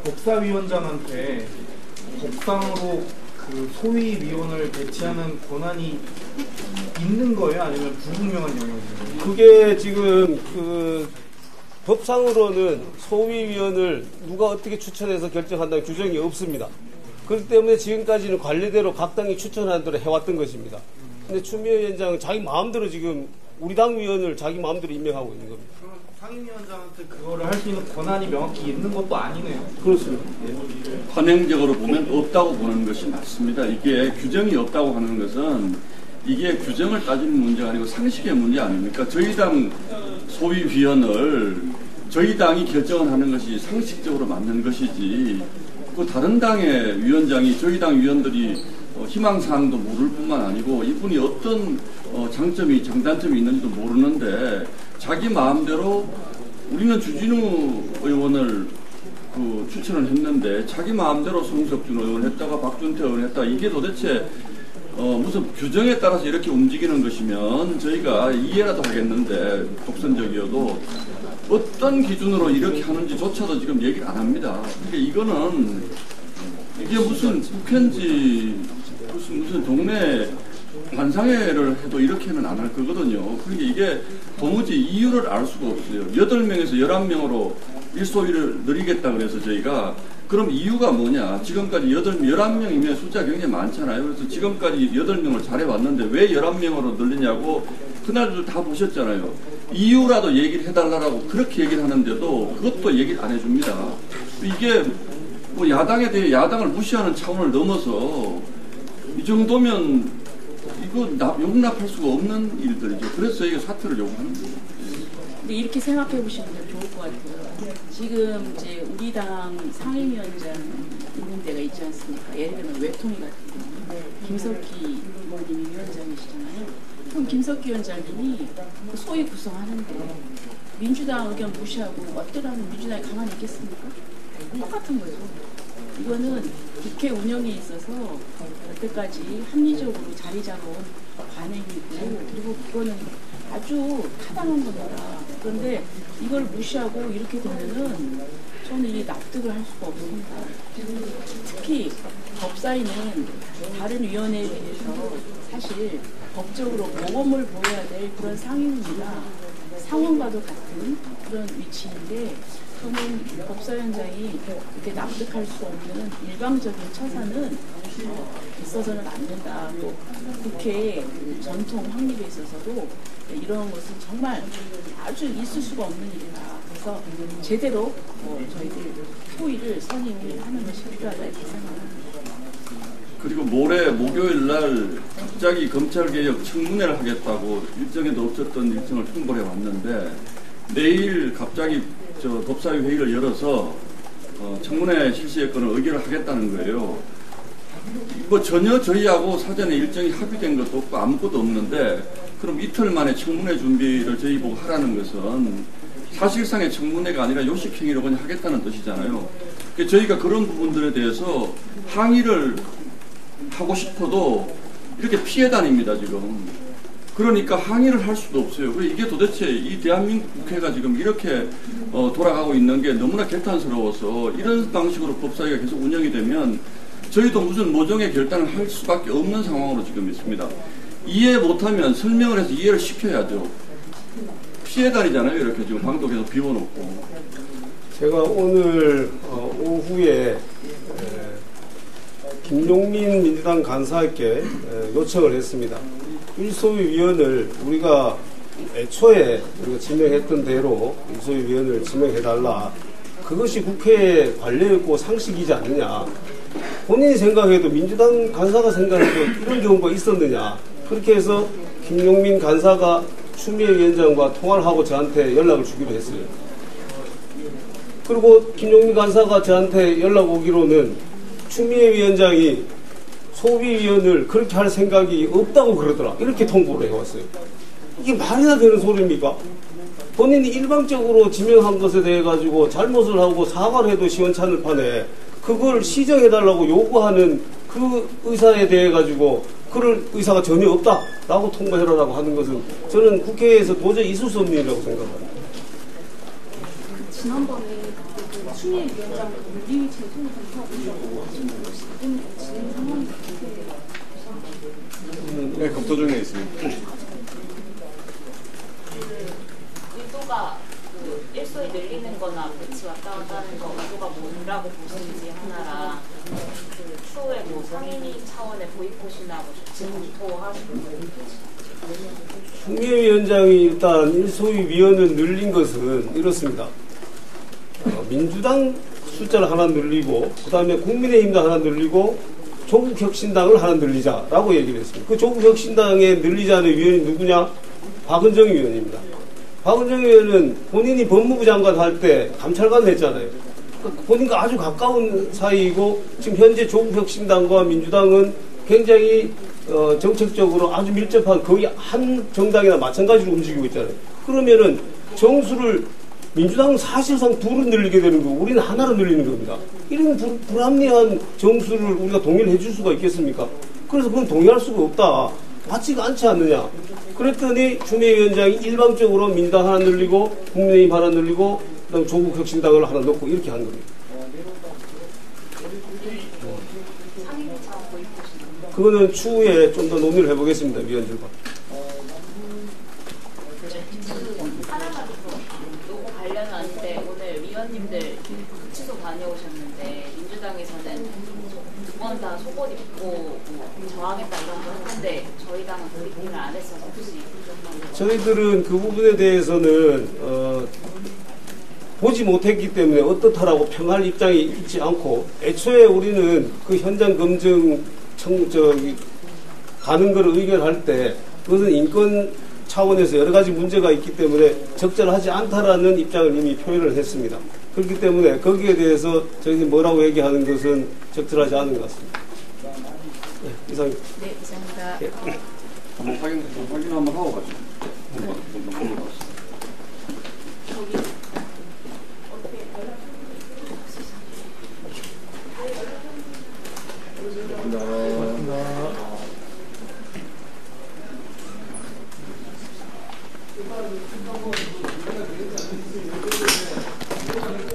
법사위원장한테 법상으로 그 소위위원을 배치하는 권한이 있는 거예요? 아니면 불분명한 영역이에요? 그게 지금 그 법상으로는 소위위원을 누가 어떻게 추천해서 결정한다는 규정이 없습니다. 그렇기 때문에 지금까지는 관례대로 각 당이 추천하는 대로 해왔던 것입니다. 근데 추미애 위원장은 자기 마음대로 지금 우리 당 위원을 자기 마음대로 임명하고 있는 겁니다. 그럼 상임위원장한테 그거를 할 수 있는 권한이 명확히 있는 것도 아니네요. 그렇습니다. 관행적으로 보면 없다고 보는 것이 맞습니다. 이게 규정이 없다고 하는 것은 이게 규정을 따지는 문제가 아니고 상식의 문제 아닙니까? 저희 당 소위위원을 저희 당이 결정을 하는 것이 상식적으로 맞는 것이지, 그 다른 당의 위원장이 저희 당 위원들이 희망사항도 모를 뿐만 아니고 이분이 어떤 장점이 장단점이 있는지도 모르는데 자기 마음대로 우리는 주진우 의원을 그 추천을 했는데 자기 마음대로 송석준 의원 했다가 박준태 의원 했다가 이게 도대체 무슨 규정에 따라서 이렇게 움직이는 것이면 저희가 이해라도 하겠는데, 독선적이어도 어떤 기준으로 이렇게 하는지조차도 지금 얘기를 안 합니다. 그러니까 이거는 이게 무슨 국회인지 무슨 동네 관상회를 해도 이렇게는 안 할 거거든요. 그러니까 이게 도무지 이유를 알 수가 없어요. 8명에서 11명으로 일소위를 늘리겠다 그래서 저희가 그럼 이유가 뭐냐. 지금까지 11명이면 숫자가 굉장히 많잖아요. 그래서 지금까지 8명을 잘해왔는데 왜 11명으로 늘리냐고 그날도 다 보셨잖아요. 이유라도 얘기를 해달라고 그렇게 얘기를 하는데도 그것도 얘기를 안 해줍니다. 이게 뭐 야당에 대해 야당을 무시하는 차원을 넘어서 이 정도면 이거 용납할 수가 없는 일들이죠. 그래서 저희가 사퇴를 요구하는 거예요. 근데 이렇게 생각해 보시면 좋을 것 같아요. 지금 이제 우리 당 상임위원장 있는 데가 있지 않습니까? 예를 들면 외통위 같은 경우 김석희 의원님이 위원장이시잖아요. 그럼 김석희 위원장님이 소위 구성하는데 민주당 의견 무시하고 어떠라는 민주당이 가만히 있겠습니까? 똑같은 거죠. 이거는 국회 운영에 있어서 여태까지 합리적으로 자리 잡은 관행이고, 그리고 그거는 아주 타당한 겁니다. 그런데 이걸 무시하고 이렇게 되면은 저는 이 납득을 할 수가 없습니다. 특히 법사위는 다른 위원회에 비해서 사실 법적으로 모범을 보여야 될 그런 상임입니다. 상원과도 같은 그런 위치인데, 저는 법사위원장이 이렇게 납득할 수 없는 일방적인 처사는 있어서는 안 된다. 또 국회의 전통 확립에 있어서도 이런 것은 정말 아주 있을 수가 없는 일이다. 그래서 제대로 저희들 소위를 선임을 하는 것이 필요하다 이렇게 생각합니다. 그리고 모레 목요일 날 갑자기 검찰개혁 청문회를 하겠다고 일정에도 없었던 일정을 통보해 왔는데, 내일 갑자기 법사위 회의를 열어서 청문회 실시에 건을 의결을 하겠다는 거예요. 뭐 전혀 저희하고 사전에 일정이 합의된 것도 없고 아무것도 없는데, 그럼 이틀 만에 청문회 준비를 저희 보고 하라는 것은 사실상의 청문회가 아니라 요식행위로 그냥 하겠다는 뜻이잖아요. 그러니까 저희가 그런 부분들에 대해서 항의를 하고 싶어도 이렇게 피해 다닙니다, 지금. 그러니까 항의를 할 수도 없어요. 이게 도대체 이 대한민국 국회가 지금 이렇게 돌아가고 있는 게 너무나 개탄스러워서 이런 방식으로 법사위가 계속 운영이 되면 저희도 무슨 모종의 결단을 할 수밖에 없는 상황으로 지금 있습니다. 이해 못하면 설명을 해서 이해를 시켜야죠. 피해 다니잖아요. 이렇게 지금 방도 계속 비워놓고. 제가 오늘 오후에 김용민 민주당 간사에게 요청을 했습니다. 일소위 위원을 우리가 애초에 우리가 지명했던 대로 일소위 위원을 지명해달라. 그것이 국회의 관례였고 상식이지 않느냐. 본인이 생각해도 민주당 간사가 생각해도 이런 경우가 있었느냐. 그렇게 해서 김용민 간사가 추미애 위원장과 통화를 하고 저한테 연락을 주기로 했어요. 그리고 김용민 간사가 저한테 연락 오기로는 추미애 위원장이 소위위원을 그렇게 할 생각이 없다고 그러더라. 이렇게 통보를 해왔어요. 이게 말이나 되는 소리입니까? 본인이 일방적으로 지명한 것에 대해 가지고 잘못을 하고 사과를 해도 시원찮을 판에 그걸 시정해달라고 요구하는 그 의사에 대해 가지고 그럴 의사가 전혀 없다라고 통보해라라고 하는 것은 저는 국회에서 도저히 있을 수 없는 일이라고 생각합니다. 지난번에 추미애위원장 물리 재송을 하고 있다고 지금 진행 상황이 어떻게 네, 검토 중에 있습니다. 의도가 그 일소에 늘리는 거나 배치 왔다 갔다 하는 거 의도가 뭐라고 보시는지 하나랑 그 추후에 뭐 상임위 차원의 보이콧이나 뭐 조치 검토하시는 거 추미애 위원장이 일단 일소위 위원을 늘린 것은 이렇습니다. 민주당 숫자를 하나 늘리고 그 다음에 국민의힘도 하나 늘리고 조국혁신당을 하나 늘리자라고 얘기를 했습니다. 그 조국혁신당에 늘리자는 위원이 누구냐? 박은정 위원입니다. 박은정 위원은 본인이 법무부 장관 할 때 감찰관 했잖아요. 본인과 아주 가까운 사이이고 지금 현재 조국혁신당과 민주당은 굉장히 정책적으로 아주 밀접한 거의 한 정당이나 마찬가지로 움직이고 있잖아요. 그러면은 정수를 민주당은 사실상 둘은 늘리게 되는 거고 우리는 하나로 늘리는 겁니다. 이런 불합리한 정수를 우리가 동의를 해줄 수가 있겠습니까? 그래서 그건 동의할 수가 없다. 맞지가 않지 않느냐. 그랬더니 추미애 위원장이 일방적으로 민주당 하나 늘리고 국민의힘 하나 늘리고 그다음 조국혁신당을 하나 넣고 이렇게 한 겁니다. 그거는 추후에 좀 더 논의를 해보겠습니다. 위원들과. 하나만 더 요거 관련하는데 오늘 위원님들 구치소 다녀오셨는데 민주당에서는 두 번 다 속옷 입고 뭐 저항했다 이런 거 했는데 저희 당은 브리핑을 안 했어서 혹시 저희들은 그 부분에 대해서는 보지 못했기 때문에 어떻다라고 평할 입장이 있지 않고 애초에 우리는 그 현장 검증 가는 거를 의결할 때 그것은 인권 차원에서 여러 가지 문제가 있기 때문에 적절하지 않다라는 입장을 이미 표현을 했습니다. 그렇기 때문에 거기에 대해서 저희들이 뭐라고 얘기하는 것은 적절하지 않은 것 같습니다. 네, 이상입니다. 네, 이상입니다. 네. 한번 확인 한번 하고 가죠. 고맙습니다.